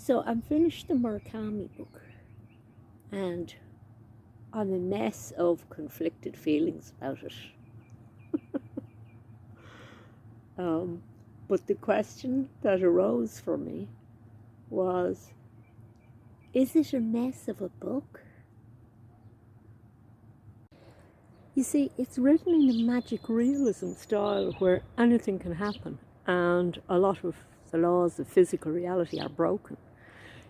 So I'm finished the Murakami book, and I'm a mess of conflicted feelings about it. But the question that arose for me was, is it a mess of a book? You see, it's written in a magic realism style where anything can happen and a lot of the laws of physical reality are broken.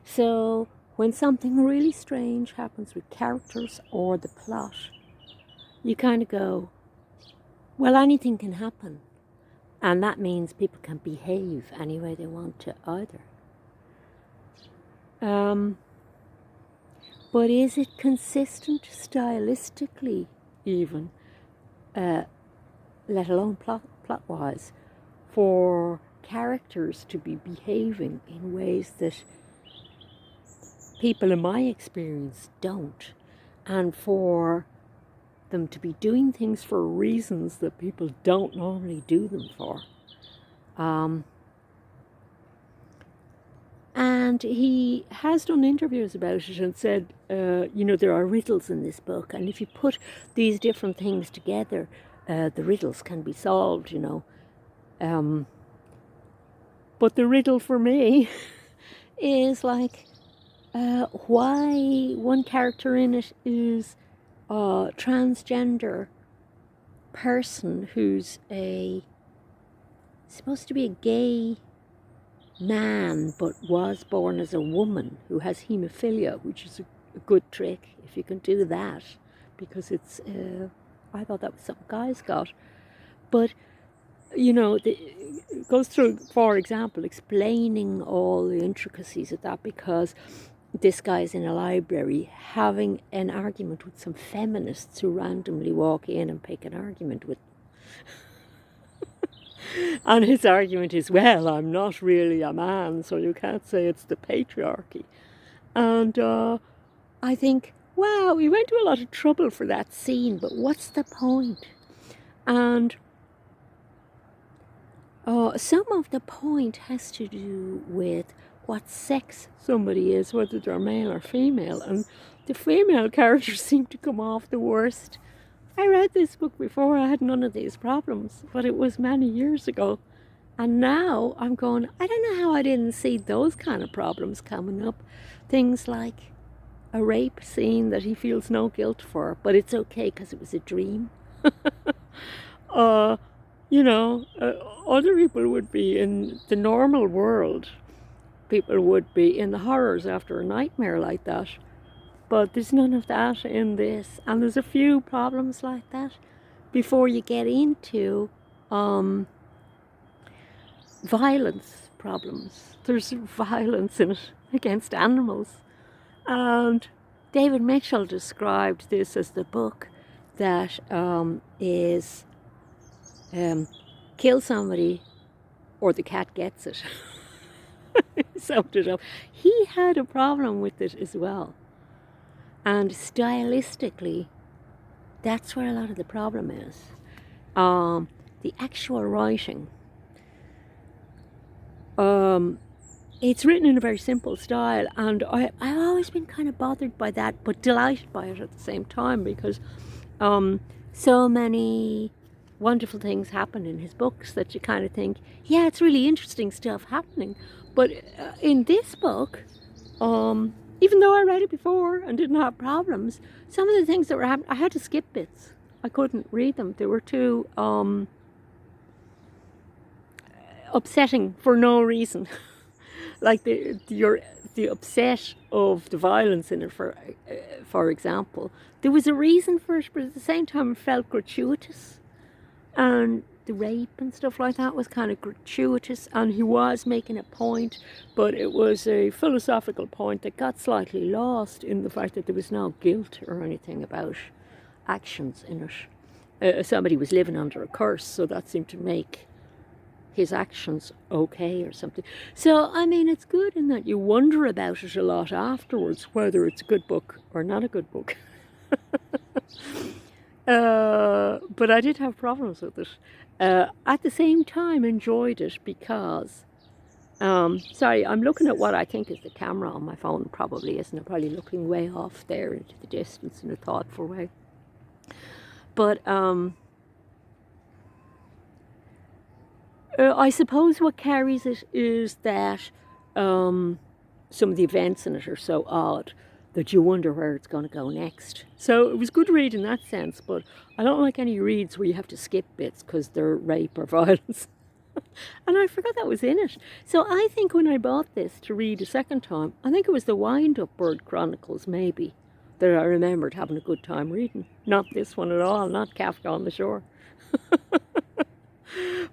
So when something really strange happens with characters or the plot, you kind of go, well, anything can happen. And that means people can behave any way they want to either. But is it consistent stylistically even, let alone plot-wise, for characters to be behaving in ways that people in my experience don't, and for them to be doing things for reasons that people don't normally do them for? And he has done interviews about it and said, there are riddles in this book, and if you put these different things together, the riddles can be solved, But the riddle for me is like, why one character in it is a transgender person who's supposed to be a gay man but was born as a woman who has haemophilia, which is a good trick if you can do that, because it's I thought that was something guys got. But it goes through, for example, explaining all the intricacies of that, because this guy's in a library having an argument with some feminists who randomly walk in and pick an argument with them. And his argument is, well, I'm not really a man, so you can't say it's the patriarchy. And I think, wow, we went to a lot of trouble for that scene, but what's the point? And some of the point has to do with what sex somebody is, whether they're male or female. And the female characters seem to come off the worst. I read this book before, I had none of these problems, but it was many years ago. And now I'm going, I don't know how I didn't see those kind of problems coming up. Things like a rape scene that he feels no guilt for, but it's okay because it was a dream. Other people would be in the normal world. People would be in the horrors after a nightmare like that. But there's none of that in this. And there's a few problems like that before you get into violence problems. There's violence in it against animals. And David Mitchell described this as the book that is kill somebody or the cat gets it. He summed it up. He had a problem with it as well. And stylistically, that's where a lot of the problem is. The actual writing. It's written in a very simple style, and I've always been kind of bothered by that, but delighted by it at the same time, because so many wonderful things happen in his books that you kind of think, yeah, it's really interesting stuff happening. But in this book, even though I read it before and didn't have problems, some of the things that were happening, I had to skip bits. I couldn't read them. They were too upsetting for no reason. Like the upset of the violence in it, for example. There was a reason for it, but at the same time it felt gratuitous. And the rape and stuff like that was kind of gratuitous, and he was making a point, but it was a philosophical point that got slightly lost in the fact that there was no guilt or anything about actions in it. Somebody was living under a curse, so that seemed to make his actions okay or something. So, I mean, it's good in that you wonder about it a lot afterwards, whether it's a good book or not a good book. But I did have problems with it. At the same time, enjoyed it because Sorry, I'm looking at what I think is the camera on my phone. Probably isn't. I'm probably looking way off there into the distance in a thoughtful way. But I suppose what carries it is that some of the events in it are so odd that you wonder where it's going to go next. So it was good read in that sense, but I don't like any reads where you have to skip bits because they're rape or violence. And I forgot that was in it. So I think when I bought this to read a second time, I think it was the Wind Up Bird Chronicles, maybe, that I remembered having a good time reading. Not this one at all, not Kafka on the Shore.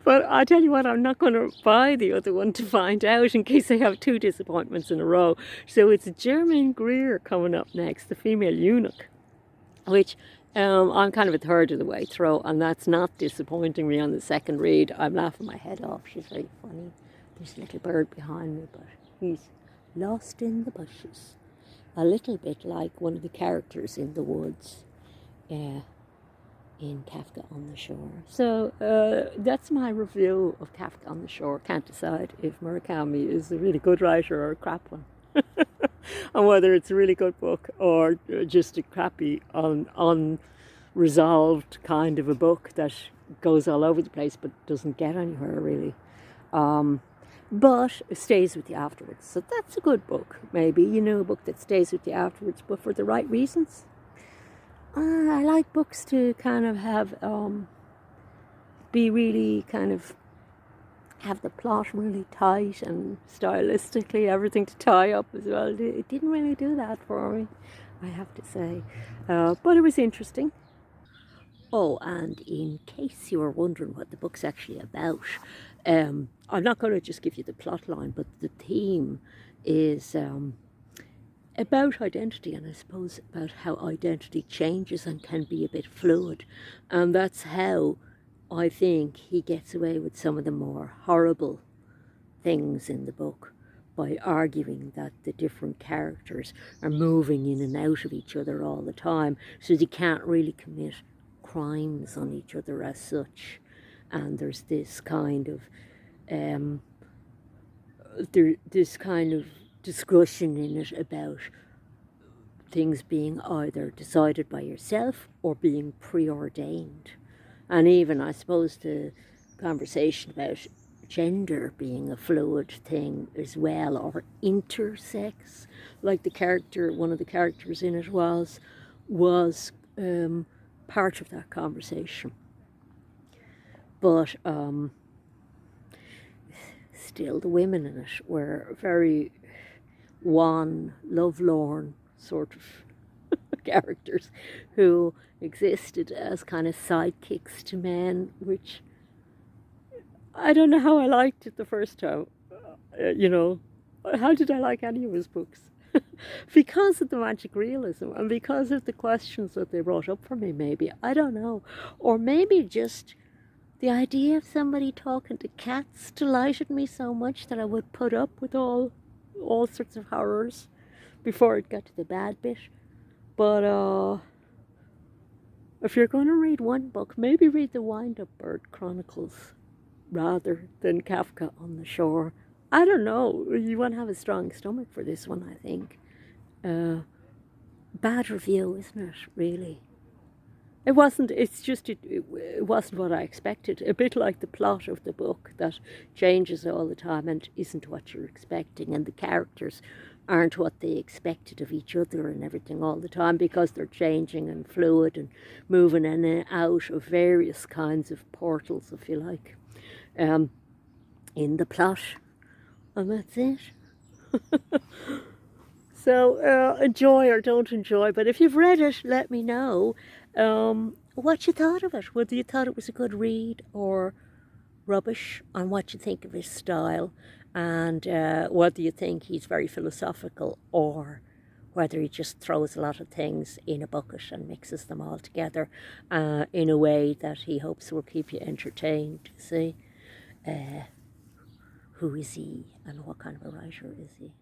But I tell you what, I'm not going to buy the other one to find out in case I have two disappointments in a row. So it's Germaine Greer coming up next, The Female Eunuch, which I'm kind of a third of the way through, and that's not disappointing me on the second read. I'm laughing my head off. She's very funny. There's a little bird behind me, but he's lost in the bushes. A little bit like one of the characters in The Woods. In Kafka on the Shore. So that's my review of Kafka on the Shore. Can't decide if Murakami is a really good writer or a crap one. And whether it's a really good book or just a crappy, unresolved kind of a book that goes all over the place but doesn't get anywhere really. But it stays with you afterwards. So that's a good book, maybe, a book that stays with you afterwards, but for the right reasons. I like books to kind of have, be really kind of, have the plot really tight and stylistically everything to tie up as well. It didn't really do that for me, I have to say. But it was interesting. Oh, and in case you were wondering what the book's actually about, I'm not going to just give you the plot line, but the theme is about identity, and I suppose about how identity changes and can be a bit fluid. And that's how I think he gets away with some of the more horrible things in the book, by arguing that the different characters are moving in and out of each other all the time, so they can't really commit crimes on each other as such. And there's this kind of discussion in it about things being either decided by yourself or being preordained. And even, I suppose, the conversation about gender being a fluid thing as well, or intersex, like one of the characters in it was part of that conversation. But still, the women in it were very wan, lovelorn sort of characters who existed as kind of sidekicks to men, which I don't know how I liked it the first time. How did I like any of his books? Because of the magic realism and because of the questions that they brought up for me, maybe. I don't know. Or maybe just the idea of somebody talking to cats delighted me so much that I would put up with all sorts of horrors before it got to the bad bit. But if you're going to read one book, maybe read the Wind Up Bird Chronicles rather than Kafka on the Shore. I don't know. You want to have a strong stomach for this one, I think. Bad review, isn't it, really? It wasn't, it wasn't what I expected. A bit like the plot of the book that changes all the time and isn't what you're expecting, and the characters aren't what they expected of each other and everything all the time, because they're changing and fluid and moving in and out of various kinds of portals, if you like, in the plot. And that's it. So enjoy or don't enjoy, but if you've read it, let me know what you thought of it, whether you thought it was a good read or rubbish, and what you think of his style, and whether you think he's very philosophical or whether he just throws a lot of things in a bucket and mixes them all together in a way that he hopes will keep you entertained. See, who is he and what kind of a writer is he?